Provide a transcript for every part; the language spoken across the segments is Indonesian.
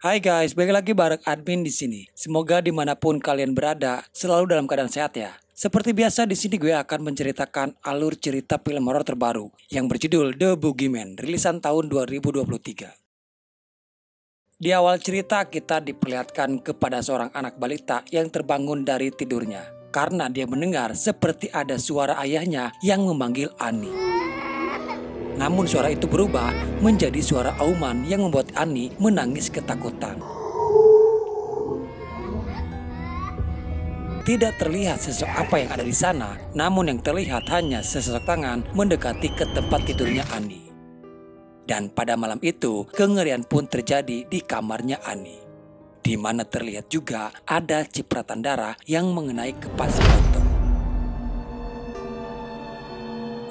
Hai guys, balik lagi bareng admin di sini. Semoga dimanapun kalian berada, selalu dalam keadaan sehat ya. Seperti biasa di sini gue akan menceritakan alur cerita film horor terbaru yang berjudul The Boogeyman, rilisan tahun 2023. Di awal cerita kita diperlihatkan kepada seorang anak balita yang terbangun dari tidurnya karena dia mendengar seperti ada suara ayahnya yang memanggil Annie. Namun suara itu berubah menjadi suara auman yang membuat Annie menangis ketakutan. Tidak terlihat sosok apa yang ada di sana, namun yang terlihat hanya sesosok tangan mendekati ke tempat tidurnya Annie. Dan pada malam itu, kengerian pun terjadi di kamarnya Annie, di mana terlihat juga ada cipratan darah yang mengenai kepas foto.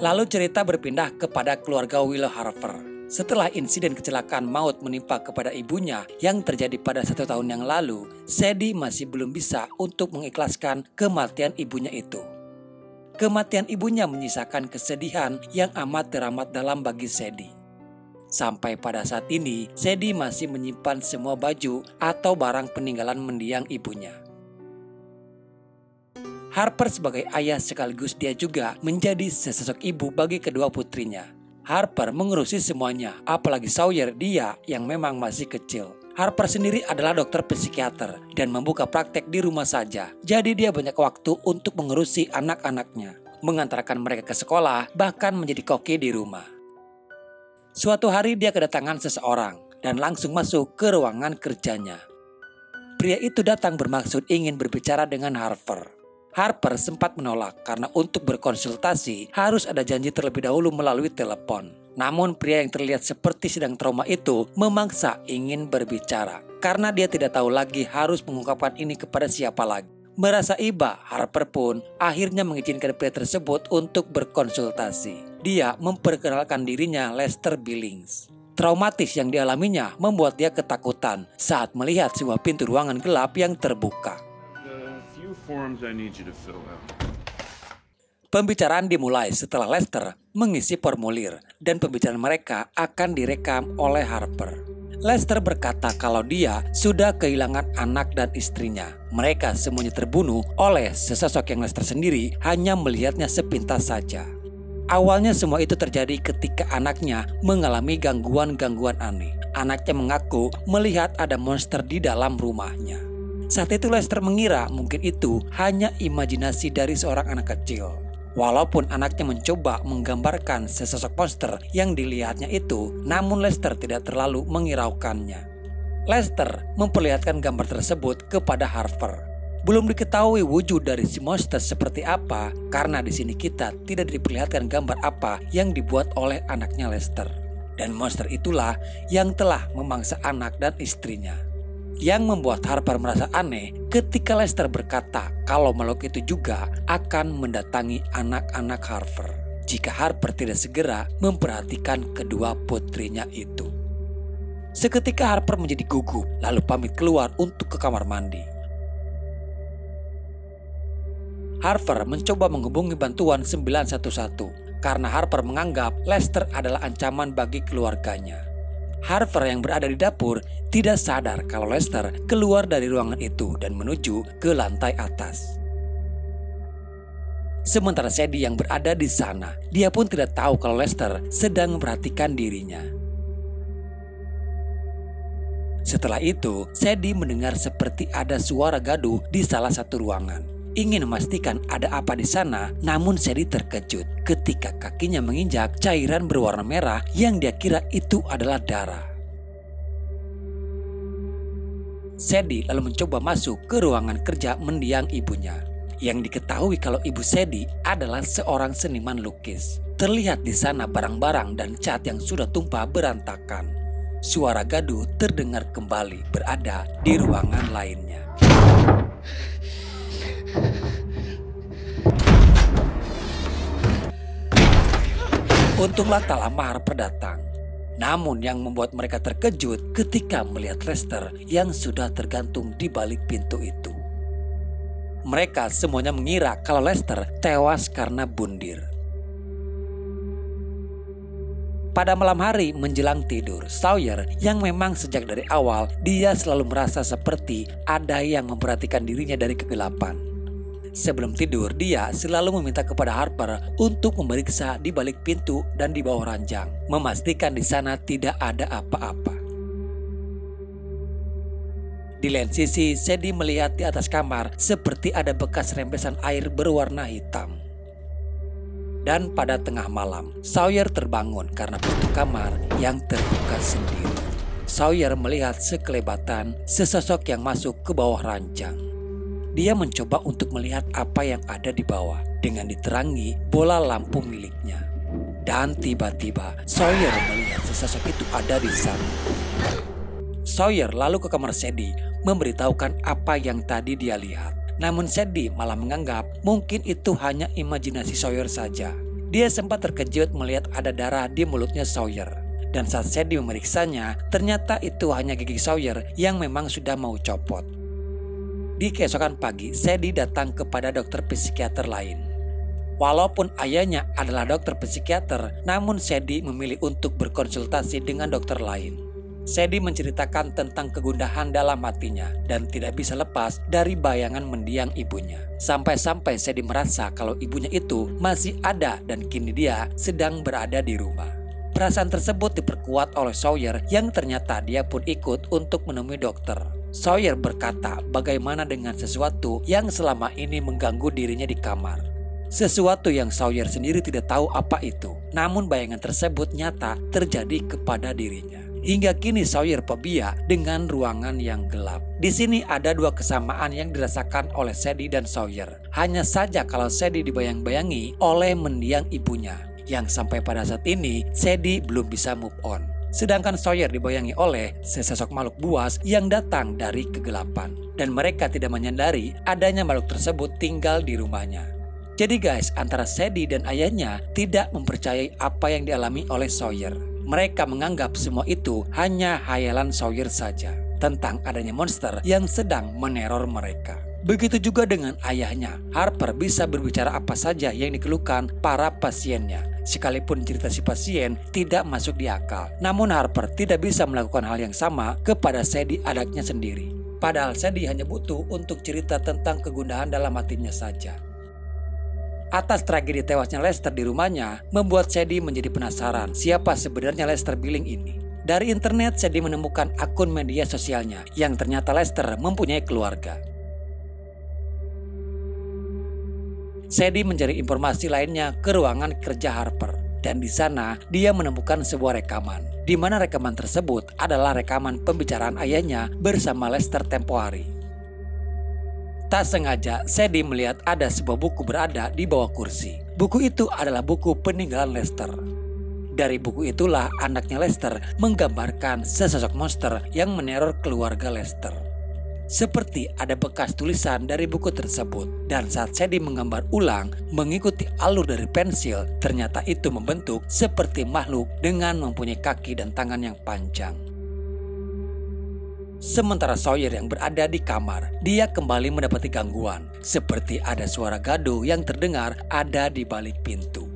Lalu cerita berpindah kepada keluarga Willow Harper. Setelah insiden kecelakaan maut menimpa kepada ibunya yang terjadi pada 1 tahun yang lalu, Sadie masih belum bisa untuk mengikhlaskan kematian ibunya itu. Kematian ibunya menyisakan kesedihan yang amat teramat dalam bagi Sadie. Sampai pada saat ini, Sadie masih menyimpan semua baju atau barang peninggalan mendiang ibunya. Harper sebagai ayah sekaligus dia juga menjadi sesosok ibu bagi kedua putrinya. Harper mengurusi semuanya, apalagi Sawyer dia yang memang masih kecil. Harper sendiri adalah dokter psikiater dan membuka praktek di rumah saja. Jadi dia banyak waktu untuk mengurusi anak-anaknya, mengantarkan mereka ke sekolah, bahkan menjadi koki di rumah. Suatu hari dia kedatangan seseorang dan langsung masuk ke ruangan kerjanya. Pria itu datang bermaksud ingin berbicara dengan Harper. Harper sempat menolak karena untuk berkonsultasi harus ada janji terlebih dahulu melalui telepon. Namun pria yang terlihat seperti sedang trauma itu memaksa ingin berbicara karena dia tidak tahu lagi harus mengungkapkan ini kepada siapa lagi. Merasa iba, Harper pun akhirnya mengizinkan pria tersebut untuk berkonsultasi. Dia memperkenalkan dirinya Lester Billings. Traumatis yang dialaminya membuat dia ketakutan saat melihat sebuah pintu ruangan gelap yang terbuka. Pembicaraan dimulai setelah Lester mengisi formulir dan pembicaraan mereka akan direkam oleh Harper. Lester berkata kalau dia sudah kehilangan anak dan istrinya. Mereka semuanya terbunuh oleh sesosok yang Lester sendiri hanya melihatnya sepintas saja. Awalnya semua itu terjadi ketika anaknya mengalami gangguan-gangguan aneh. Anaknya mengaku melihat ada monster di dalam rumahnya. Saat itu Lester mengira mungkin itu hanya imajinasi dari seorang anak kecil. Walaupun anaknya mencoba menggambarkan sesosok monster yang dilihatnya itu, namun Lester tidak terlalu mengiraukannya. Lester memperlihatkan gambar tersebut kepada Harper. Belum diketahui wujud dari si monster seperti apa karena di sini kita tidak diperlihatkan gambar apa yang dibuat oleh anaknya Lester. Dan monster itulah yang telah memangsa anak dan istrinya. Yang membuat Harper merasa aneh ketika Lester berkata kalau makhluk itu juga akan mendatangi anak-anak Harper jika Harper tidak segera memperhatikan kedua putrinya itu. Seketika Harper menjadi gugup lalu pamit keluar untuk ke kamar mandi. Harper mencoba menghubungi bantuan 911 karena Harper menganggap Lester adalah ancaman bagi keluarganya. Harper yang berada di dapur tidak sadar kalau Lester keluar dari ruangan itu dan menuju ke lantai atas. Sementara Sadie yang berada di sana, dia pun tidak tahu kalau Lester sedang memperhatikan dirinya. Setelah itu, Sadie mendengar seperti ada suara gaduh di salah satu ruangan. Ingin memastikan ada apa di sana, namun Sadie terkejut ketika kakinya menginjak cairan berwarna merah yang dia kira itu adalah darah. Sadie lalu mencoba masuk ke ruangan kerja mendiang ibunya. Yang diketahui kalau ibu Sadie adalah seorang seniman lukis. Terlihat di sana barang-barang dan cat yang sudah tumpah berantakan. Suara gaduh terdengar kembali berada di ruangan lainnya. Untunglah tak lama Harper datang. Namun yang membuat mereka terkejut ketika melihat Lester yang sudah tergantung di balik pintu itu. Mereka semuanya mengira kalau Lester tewas karena bundir. Pada malam hari menjelang tidur, Sawyer yang memang sejak dari awal dia selalu merasa seperti ada yang memperhatikan dirinya dari kegelapan. Sebelum tidur, dia selalu meminta kepada Harper untuk memeriksa di balik pintu dan di bawah ranjang, memastikan di sana tidak ada apa-apa. Di lain sisi, Sadie melihat di atas kamar seperti ada bekas rembesan air berwarna hitam. Dan pada tengah malam, Sawyer terbangun karena pintu kamar yang terbuka sendiri. Sawyer melihat sekelebatan sesosok yang masuk ke bawah ranjang. Dia mencoba untuk melihat apa yang ada di bawah dengan diterangi bola lampu miliknya. Dan tiba-tiba Sawyer melihat sesosok itu ada di sana. Sawyer lalu ke kamar Sadie memberitahukan apa yang tadi dia lihat. Namun Sadie malah menganggap mungkin itu hanya imajinasi Sawyer saja. Dia sempat terkejut melihat ada darah di mulutnya Sawyer. Dan saat Sadie memeriksanya, ternyata itu hanya gigi Sawyer yang memang sudah mau copot. Di keesokan pagi, Sadie datang kepada dokter psikiater lain. Walaupun ayahnya adalah dokter psikiater, namun Sadie memilih untuk berkonsultasi dengan dokter lain. Sadie menceritakan tentang kegundahan dalam hatinya dan tidak bisa lepas dari bayangan mendiang ibunya. Sampai-sampai Sadie merasa kalau ibunya itu masih ada dan kini dia sedang berada di rumah. Perasaan tersebut diperkuat oleh Sawyer yang ternyata dia pun ikut untuk menemui dokter. Sawyer berkata bagaimana dengan sesuatu yang selama ini mengganggu dirinya di kamar. Sesuatu yang Sawyer sendiri tidak tahu apa itu, namun bayangan tersebut nyata terjadi kepada dirinya. Hingga kini Sawyer fobia dengan ruangan yang gelap. Di sini ada dua kesamaan yang dirasakan oleh Sadie dan Sawyer. Hanya saja kalau Sadie dibayang-bayangi oleh mendiang ibunya, yang sampai pada saat ini Sadie belum bisa move on. Sedangkan Sawyer dibayangi oleh sesosok makhluk buas yang datang dari kegelapan. Dan mereka tidak menyadari adanya makhluk tersebut tinggal di rumahnya. Jadi guys, antara Sadie dan ayahnya tidak mempercayai apa yang dialami oleh Sawyer. Mereka menganggap semua itu hanya hayalan Sawyer saja tentang adanya monster yang sedang meneror mereka. Begitu juga dengan ayahnya. Harper bisa berbicara apa saja yang dikeluhkan para pasiennya. Sekalipun cerita si pasien tidak masuk di akal. Namun Harper tidak bisa melakukan hal yang sama kepada Sadie anaknya sendiri. Padahal Sadie hanya butuh untuk cerita tentang kegundahan dalam hatinya saja. Atas tragedi tewasnya Lester di rumahnya, membuat Sadie menjadi penasaran siapa sebenarnya Lester Billing ini. Dari internet, Sadie menemukan akun media sosialnya yang ternyata Lester mempunyai keluarga. Sadie mencari informasi lainnya ke ruangan kerja Harper. Dan di sana dia menemukan sebuah rekaman, di mana rekaman tersebut adalah rekaman pembicaraan ayahnya bersama Lester tempo hari. Tak sengaja, Sadie melihat ada sebuah buku berada di bawah kursi. Buku itu adalah buku peninggalan Lester. Dari buku itulah anaknya Lester menggambarkan sesosok monster yang meneror keluarga Lester. Seperti ada bekas tulisan dari buku tersebut. Dan saat Sadie menggambar ulang mengikuti alur dari pensil, ternyata itu membentuk seperti makhluk dengan mempunyai kaki dan tangan yang panjang. Sementara Sawyer yang berada di kamar, dia kembali mendapati gangguan. Seperti ada suara gaduh yang terdengar ada di balik pintu.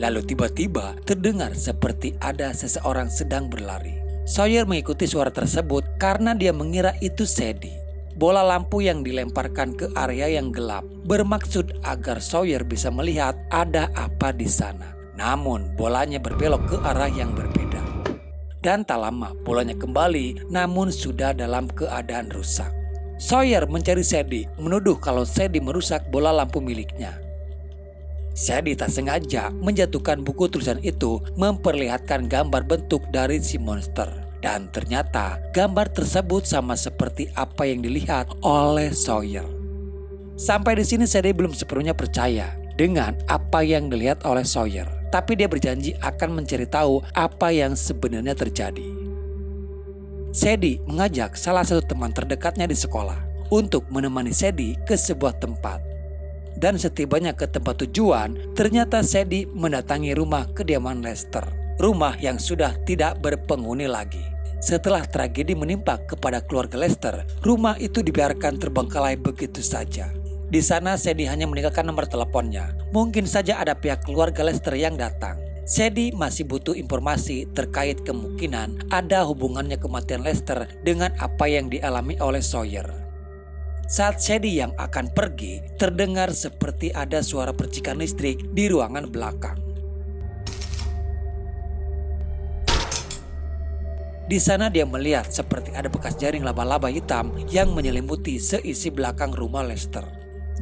Lalu tiba-tiba terdengar seperti ada seseorang sedang berlari. Sawyer mengikuti suara tersebut karena dia mengira itu Sadie. Bola lampu yang dilemparkan ke area yang gelap bermaksud agar Sawyer bisa melihat ada apa di sana. Namun bolanya berbelok ke arah yang berbeda. Dan tak lama bolanya kembali, namun sudah dalam keadaan rusak. Sawyer mencari Sadie, menuduh kalau Sadie merusak bola lampu miliknya. Sadie tak sengaja menjatuhkan buku tulisan itu memperlihatkan gambar bentuk dari si monster. Dan ternyata gambar tersebut sama seperti apa yang dilihat oleh Sawyer. Sampai di sini Sadie belum sepenuhnya percaya dengan apa yang dilihat oleh Sawyer. Tapi dia berjanji akan mencari tahu apa yang sebenarnya terjadi. Sadie mengajak salah satu teman terdekatnya di sekolah untuk menemani Sadie ke sebuah tempat. Dan setibanya ke tempat tujuan, ternyata Sadie mendatangi rumah kediaman Lester. Rumah yang sudah tidak berpenghuni lagi. Setelah tragedi menimpa kepada keluarga Lester, rumah itu dibiarkan terbengkalai begitu saja. Di sana Sadie hanya meninggalkan nomor teleponnya. Mungkin saja ada pihak keluarga Lester yang datang. Sadie masih butuh informasi terkait kemungkinan ada hubungannya kematian Lester dengan apa yang dialami oleh Sawyer. Saat Sadie yang akan pergi, terdengar seperti ada suara percikan listrik di ruangan belakang. Di sana dia melihat seperti ada bekas jaring laba-laba hitam yang menyelimuti seisi belakang rumah Lester.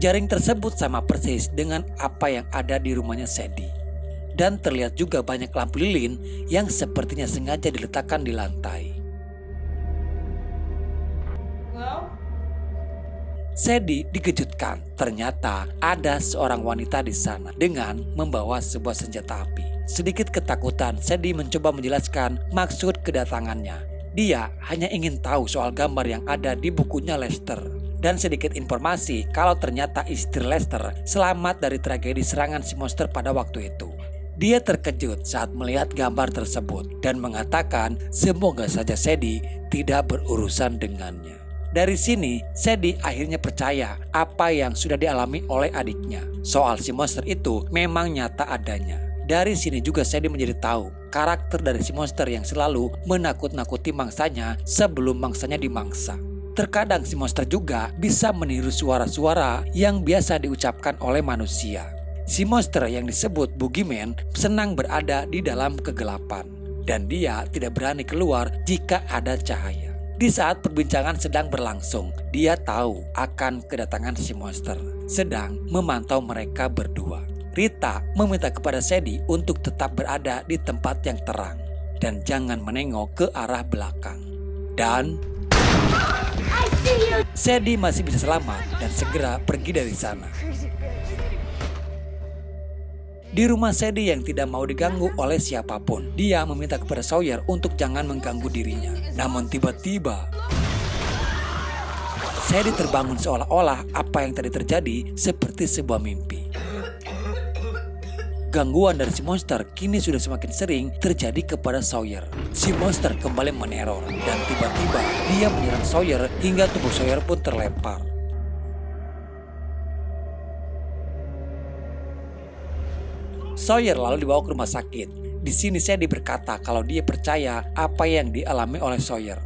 Jaring tersebut sama persis dengan apa yang ada di rumahnya Sadie. Dan terlihat juga banyak lampu lilin yang sepertinya sengaja diletakkan di lantai. Sadie dikejutkan, ternyata ada seorang wanita di sana dengan membawa sebuah senjata api. Sedikit ketakutan, Sadie mencoba menjelaskan maksud kedatangannya. Dia hanya ingin tahu soal gambar yang ada di bukunya Lester. Dan sedikit informasi kalau ternyata istri Lester selamat dari tragedi serangan si monster pada waktu itu. Dia terkejut saat melihat gambar tersebut dan mengatakan semoga saja Sadie tidak berurusan dengannya. Dari sini, Sadie akhirnya percaya apa yang sudah dialami oleh adiknya. Soal si monster itu memang nyata adanya. Dari sini juga Sadie menjadi tahu karakter dari si monster yang selalu menakut-nakuti mangsanya sebelum mangsanya dimangsa. Terkadang si monster juga bisa meniru suara-suara yang biasa diucapkan oleh manusia. Si monster yang disebut Boogeyman senang berada di dalam kegelapan dan dia tidak berani keluar jika ada cahaya. Di saat perbincangan sedang berlangsung, dia tahu akan kedatangan si monster sedang memantau mereka berdua. Rita meminta kepada Sadie untuk tetap berada di tempat yang terang dan jangan menengok ke arah belakang. Dan Sadie masih bisa selamat dan segera pergi dari sana. Di rumah Sadie yang tidak mau diganggu oleh siapapun, dia meminta kepada Sawyer untuk jangan mengganggu dirinya. Namun tiba-tiba Sadie terbangun seolah-olah apa yang tadi terjadi seperti sebuah mimpi. Gangguan dari si monster kini sudah semakin sering terjadi kepada Sawyer. Si monster kembali meneror dan tiba-tiba dia menyerang Sawyer hingga tubuh Sawyer pun terlempar. Sawyer lalu dibawa ke rumah sakit. Di sini Sadie berkata kalau dia percaya apa yang dialami oleh Sawyer.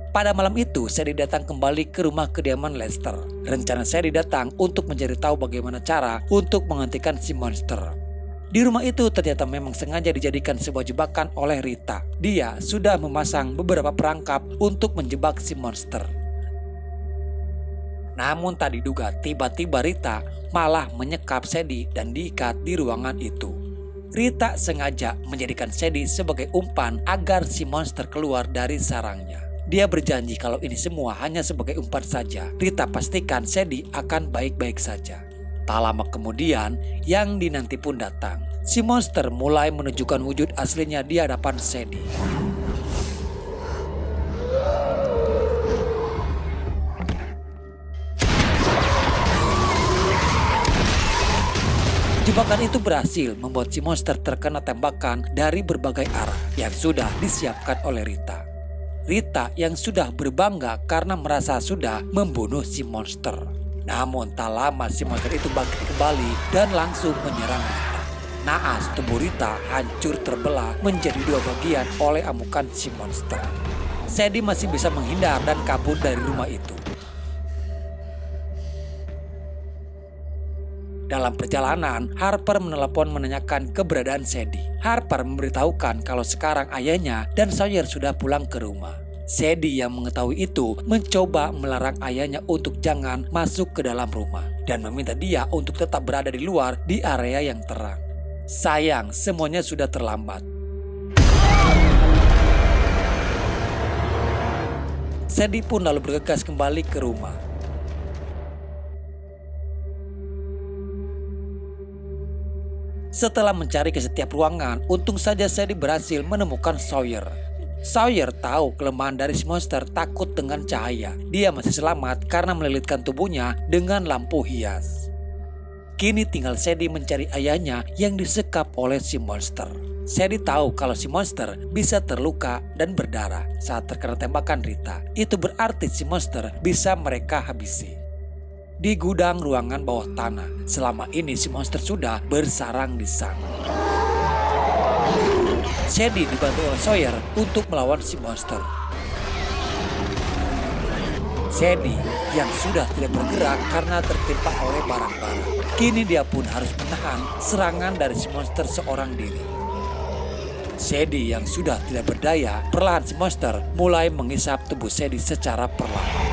Pada malam itu, Sadie datang kembali ke rumah kediaman Lester. Rencana Sadie datang untuk mencari tahu bagaimana cara untuk menghentikan si monster. Di rumah itu ternyata memang sengaja dijadikan sebuah jebakan oleh Rita. Dia sudah memasang beberapa perangkap untuk menjebak si monster. Namun tak diduga tiba-tiba Rita malah menyekap Sadie dan diikat di ruangan itu. Rita sengaja menjadikan Sadie sebagai umpan agar si monster keluar dari sarangnya. Dia berjanji kalau ini semua hanya sebagai umpan saja. Rita pastikan Sadie akan baik-baik saja. Tak lama kemudian, yang dinanti pun datang. Si monster mulai menunjukkan wujud aslinya di hadapan Sadie. Jebakan itu berhasil membuat si monster terkena tembakan dari berbagai arah yang sudah disiapkan oleh Rita. Rita yang sudah berbangga karena merasa sudah membunuh si monster. Namun tak lama si monster itu bangkit kembali dan langsung menyerang Rita. Naas tubuh Rita hancur terbelah menjadi dua bagian oleh amukan si monster. Sadie masih bisa menghindar dan kabur dari rumah itu. Dalam perjalanan, Harper menelepon menanyakan keberadaan Sadie. Harper memberitahukan kalau sekarang ayahnya dan Sawyer sudah pulang ke rumah. Sadie yang mengetahui itu mencoba melarang ayahnya untuk jangan masuk ke dalam rumah dan meminta dia untuk tetap berada di luar di area yang terang. Sayang, semuanya sudah terlambat. Sadie pun lalu bergegas kembali ke rumah. Setelah mencari ke setiap ruangan, untung saja Sadie berhasil menemukan Sawyer. Sawyer tahu kelemahan dari si monster takut dengan cahaya. Dia masih selamat karena melilitkan tubuhnya dengan lampu hias. Kini tinggal Sadie mencari ayahnya yang disekap oleh si monster. Sadie tahu kalau si monster bisa terluka dan berdarah saat terkena tembakan Rita. Itu berarti si monster bisa mereka habisi. Di gudang ruangan bawah tanah, selama ini si monster sudah bersarang di sana. Sadie dibantu oleh Sawyer untuk melawan si monster. Sadie yang sudah tidak bergerak karena tertimpa oleh barang-barang. Kini dia pun harus menahan serangan dari si monster seorang diri. Sadie yang sudah tidak berdaya, perlahan si monster mulai menghisap tubuh Sadie secara perlahan.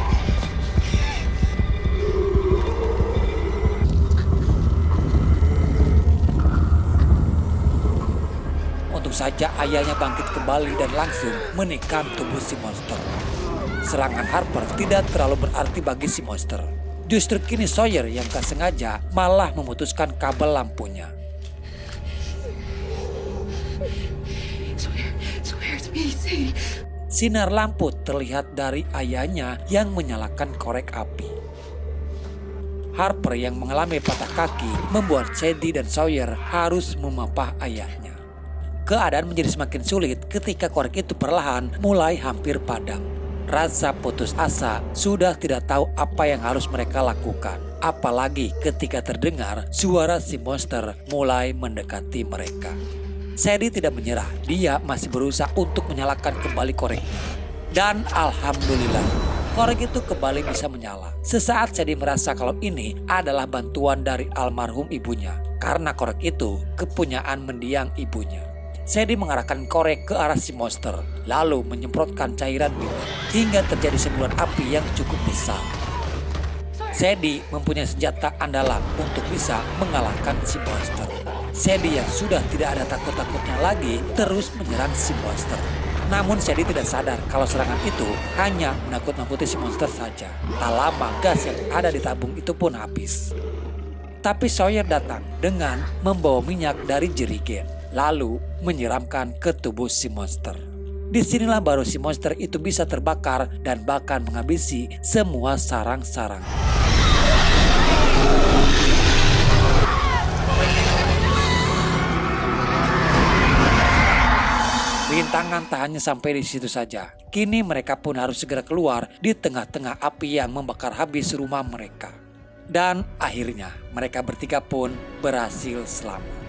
Untung saja ayahnya bangkit kembali dan langsung menikam tubuh si monster. Serangan Harper tidak terlalu berarti bagi si monster. Justru kini Sawyer yang tak sengaja malah memutuskan kabel lampunya. Sinar lampu terlihat dari ayahnya yang menyalakan korek api. Harper yang mengalami patah kaki membuat Sadie dan Sawyer harus memapah ayahnya. Keadaan menjadi semakin sulit ketika korek itu perlahan mulai hampir padam. Rasa putus asa sudah tidak tahu apa yang harus mereka lakukan. Apalagi ketika terdengar suara si monster mulai mendekati mereka. Sadie tidak menyerah, dia masih berusaha untuk menyalakan kembali koreknya. Dan alhamdulillah, korek itu kembali bisa menyala. Sesaat Sadie merasa kalau ini adalah bantuan dari almarhum ibunya. Karena korek itu kepunyaan mendiang ibunya. Sadie mengarahkan korek ke arah si monster, lalu menyemprotkan cairan minyak hingga terjadi semburan api yang cukup besar. Sadie mempunyai senjata andalan untuk bisa mengalahkan si monster. Sadie yang sudah tidak ada takut-takutnya lagi terus menyerang si monster. Namun Sadie tidak sadar kalau serangan itu hanya menakut-nakuti si monster saja. Tak lama gas yang ada di tabung itu pun habis. Tapi Sawyer datang dengan membawa minyak dari jerigen, lalu menyiramkan ke tubuh si monster. Disinilah baru si monster itu bisa terbakar dan bahkan menghabisi semua sarang-sarang. Rintangan tak hanya sampai di situ saja. Kini mereka pun harus segera keluar di tengah-tengah api yang membakar habis rumah mereka. Dan akhirnya mereka bertiga pun berhasil selamat.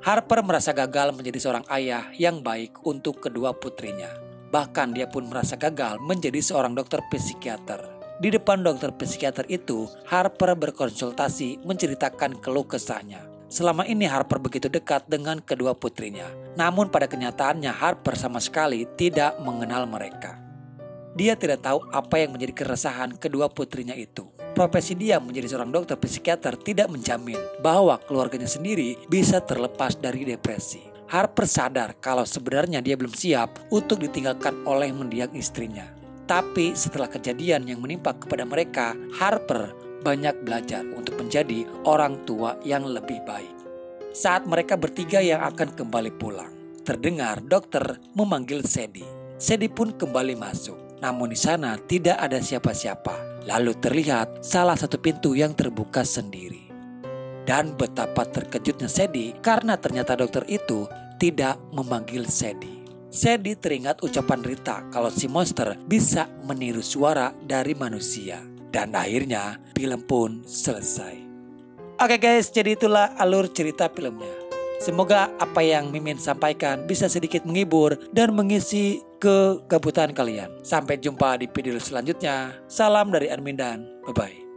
Harper merasa gagal menjadi seorang ayah yang baik untuk kedua putrinya. Bahkan dia pun merasa gagal menjadi seorang dokter psikiater. Di depan dokter psikiater itu, Harper berkonsultasi menceritakan keluh kesahnya. Selama ini Harper begitu dekat dengan kedua putrinya. Namun pada kenyataannya Harper sama sekali tidak mengenal mereka. Dia tidak tahu apa yang menjadi keresahan kedua putrinya itu. Profesi dia menjadi seorang dokter psikiater tidak menjamin bahwa keluarganya sendiri bisa terlepas dari depresi. Harper sadar kalau sebenarnya dia belum siap untuk ditinggalkan oleh mendiang istrinya. Tapi setelah kejadian yang menimpa kepada mereka, Harper banyak belajar untuk menjadi orang tua yang lebih baik. Saat mereka bertiga yang akan kembali pulang, terdengar dokter memanggil Sadie. Sadie pun kembali masuk. Namun di sana tidak ada siapa-siapa. Lalu terlihat salah satu pintu yang terbuka sendiri. Dan betapa terkejutnya Sadie karena ternyata dokter itu tidak memanggil Sadie. Sadie teringat ucapan Rita kalau si monster bisa meniru suara dari manusia. Dan akhirnya film pun selesai. Oke guys, jadi itulah alur cerita filmnya. Semoga apa yang Mimin sampaikan bisa sedikit menghibur dan mengisi kegabutan kalian. Sampai jumpa di video selanjutnya. Salam dari Admin dan bye-bye.